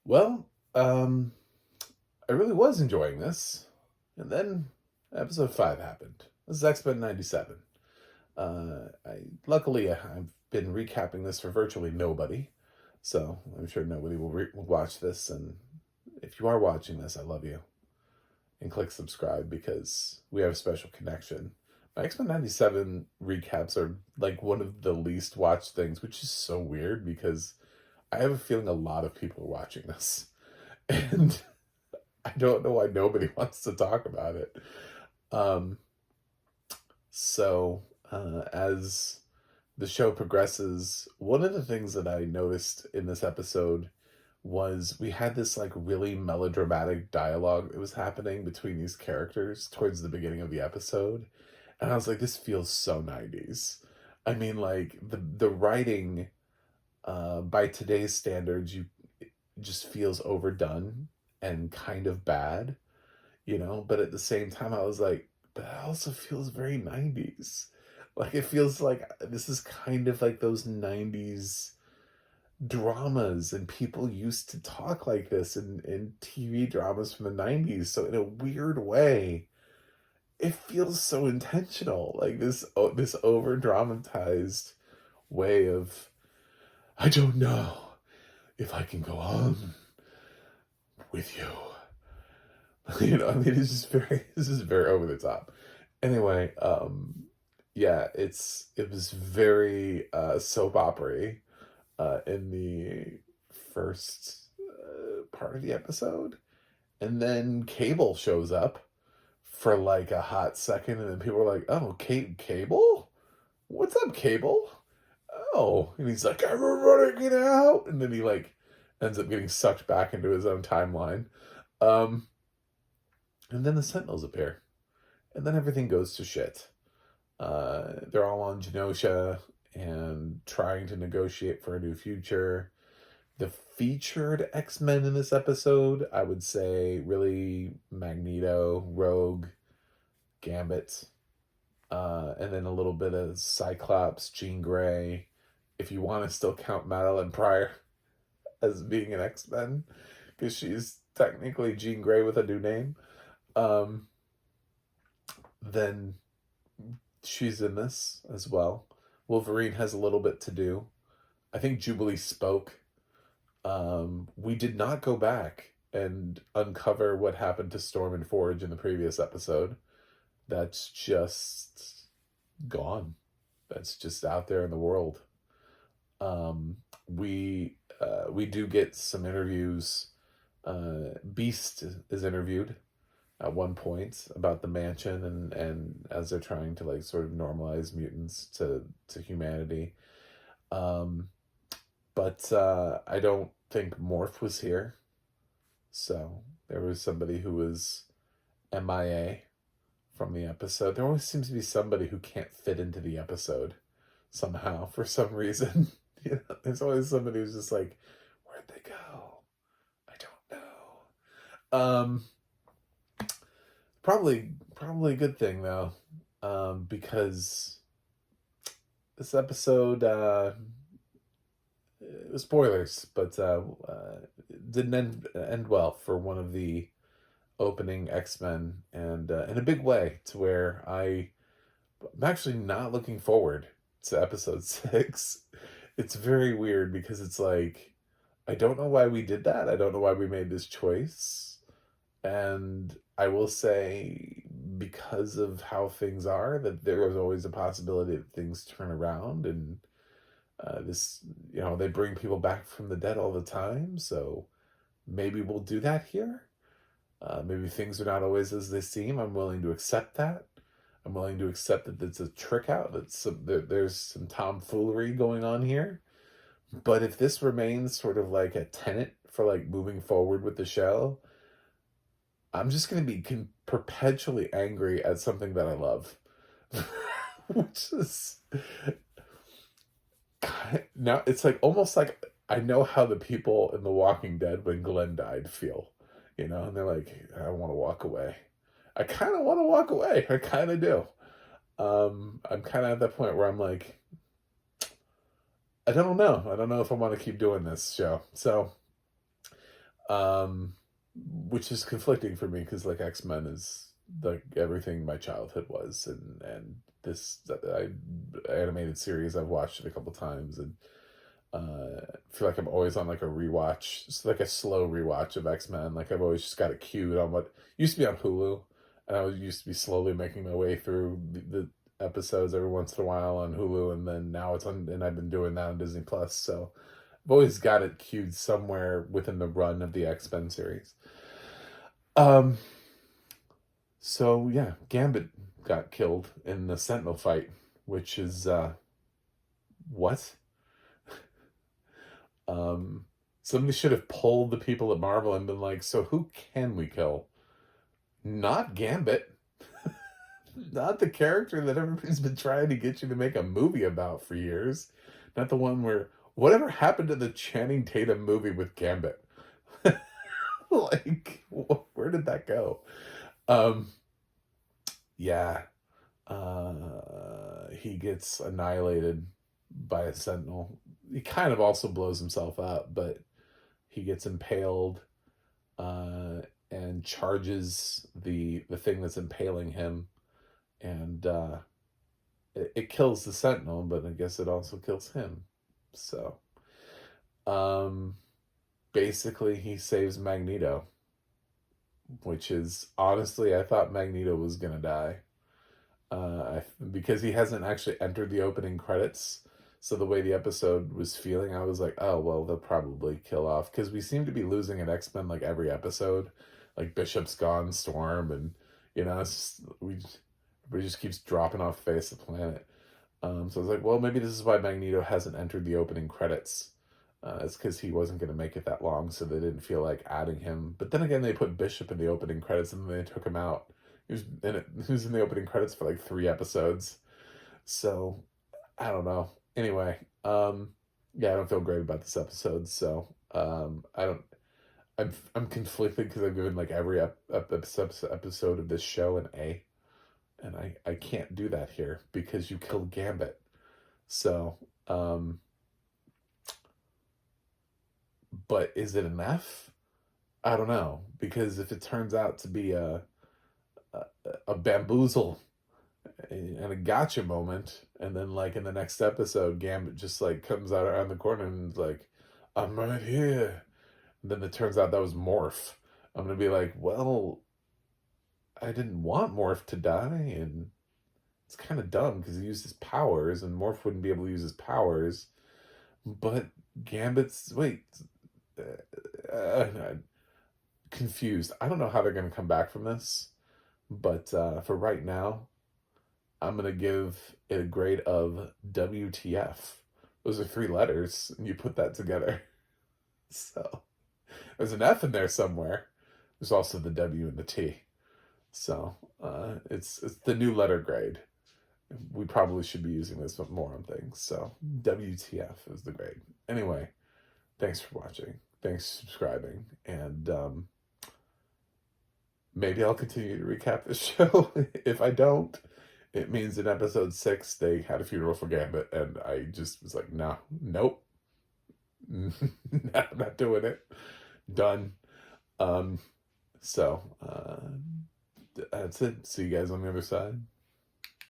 Well, um, I really was enjoying this, and then episode 5 happened. This is X-Men 97. I've been recapping this for virtually nobody, so I'm sure nobody will watch this, and if you are watching this, I love you. And click subscribe because we have a special connection. My X-Men 97 recaps are like one of the least watched things, which is so weird because I have a feeling a lot of people are watching this. And I don't know why nobody wants to talk about it. Um, as the show progresses, one of the things that I noticed in this episode was we had this like really melodramatic dialogue that was happening between these characters towards the beginning of the episode. And I was like, this feels so 90s. I mean, like the writing by today's standards, you it just feels overdone and kind of bad, but at the same time I was like, but it also feels very 90s. Like it feels like this is kind of like those 90s dramas, and people used to talk like this in TV dramas from the 90s. So in a weird way, it feels so intentional. Like this over dramatized way of, I don't know if I can go on with you. I mean, this is very over the top. Anyway, yeah, it was very soap opera in the first part of the episode. And then Cable shows up for like a hot second, and then people are like, oh, Cable? What's up, Cable? Oh, and he's like, everybody get out, and then he like ends up getting sucked back into his own timeline. Um, and then the Sentinels appear, and then everything goes to shit. They're all on Genosha and trying to negotiate for a new future. The featured X-Men in this episode, I would say, really Magneto, Rogue, Gambit, and then a little bit of Cyclops, Jean Grey. If you want to still count Madeline Pryor as being an X-Men, because she's technically Jean Grey with a new name, um, then she's in this as well. Wolverine has a little bit to do. I think Jubilee spoke. We did not go back and uncover what happened to Storm and Forge in the previous episode. That's just gone. That's just out there in the world. Um, we do get some interviews. Beast is interviewed at one point about the mansion, and as they're trying to like sort of normalize mutants to humanity. Um, but I don't think Morph was here, so there was somebody who was MIA from the episode. There always seems to be somebody who can't fit into the episode somehow for some reason. There's always somebody who's just like, where'd they go? I don't know. Probably a good thing though, because this episode, spoilers, but didn't end well for one of the opening X-Men, and in a big way, to where I'm actually not looking forward to episode 6. It's very weird because it's like, I don't know why we did that. I don't know why we made this choice. And I will say, because of how things are, that there was always a possibility that things turn around, and they bring people back from the dead all the time. So maybe we'll do that here. Maybe things are not always as they seem. I'm willing to accept that. I'm willing to accept that it's a trick out. There's some tomfoolery going on here. But if this remains sort of like a tenet for like moving forward with the show, I'm just going to be perpetually angry at something that I love. Which is now it's like almost like I know how the people in The Walking Dead when Glenn died feel, and they're like, I want to walk away. I kind of want to walk away. I kind of do. I'm kind of at that point where I'm like, I don't know. I don't know if I want to keep doing this show. So Um, which is conflicting for me because like X-Men is like everything my childhood was, and this animated series I've watched it a couple times, and feel like I'm always on like a rewatch. It's like a slow rewatch of X-Men. Like I've always just got it queued on what used to be on Hulu, and I was used to be slowly making my way through the episodes every once in a while on Hulu, and then now it's on, and I've been doing that on Disney Plus. So I've always got it queued somewhere within the run of the X-Men series. Um, so yeah, Gambit got killed in the Sentinel fight, which is what? Um, Somebody should have pulled the people at Marvel and been like, so who can we kill? Not Gambit. Not the character that everybody's been trying to get you to make a movie about for years. Not the one where whatever happened to the Channing Tatum movie with Gambit? Like, where did that go? Um, yeah. He gets annihilated by a sentinel. He kind of also blows himself up, but he gets impaled and charges the thing that's impaling him, and it kills the sentinel, but I guess it also kills him. So um, basically he saves Magneto, which is honestly, I thought Magneto was gonna die because he hasn't actually entered the opening credits. So the way the episode was feeling, I was like, oh, well, they'll probably kill off. Because we seem to be losing an X-Men like every episode. Like Bishop's gone, Storm, and, it's just, everybody just keeps dropping off the face of the planet. So I was like, well, maybe this is why Magneto hasn't entered the opening credits. It's because he wasn't going to make it that long, so they didn't feel like adding him. But then again, they put Bishop in the opening credits, and then they took him out. He was in the opening credits for like 3 episodes. So, I don't know. Anyway, yeah, I don't feel great about this episode, so I don't. I'm conflicted because I've given like every episode of this show an A, and I can't do that here because you killed Gambit. So, but is it an F? I don't know, because if it turns out to be a bamboozle and a gotcha moment, and then like in the next episode Gambit just like comes out around the corner and is like, I'm right here, and then it turns out that was Morph, I'm gonna be like, well, I didn't want Morph to die, and it's kind of dumb because he used his powers and Morph wouldn't be able to use his powers, but Gambit's wait I'm confused. I don't know how they're gonna come back from this, but for right now I'm going to give it a grade of WTF. Those are 3 letters, and you put that together. So, there's an F in there somewhere. There's also the W and the T. So, it's the new letter grade. We probably should be using this more on things. So, WTF is the grade. Anyway, thanks for watching. Thanks for subscribing. And maybe I'll continue to recap this show. If I don't, it means in episode 6 they had a funeral for Gambit, and I just was like, nah, nope, no, I'm not doing it. Done. So that's it. See you guys on the other side.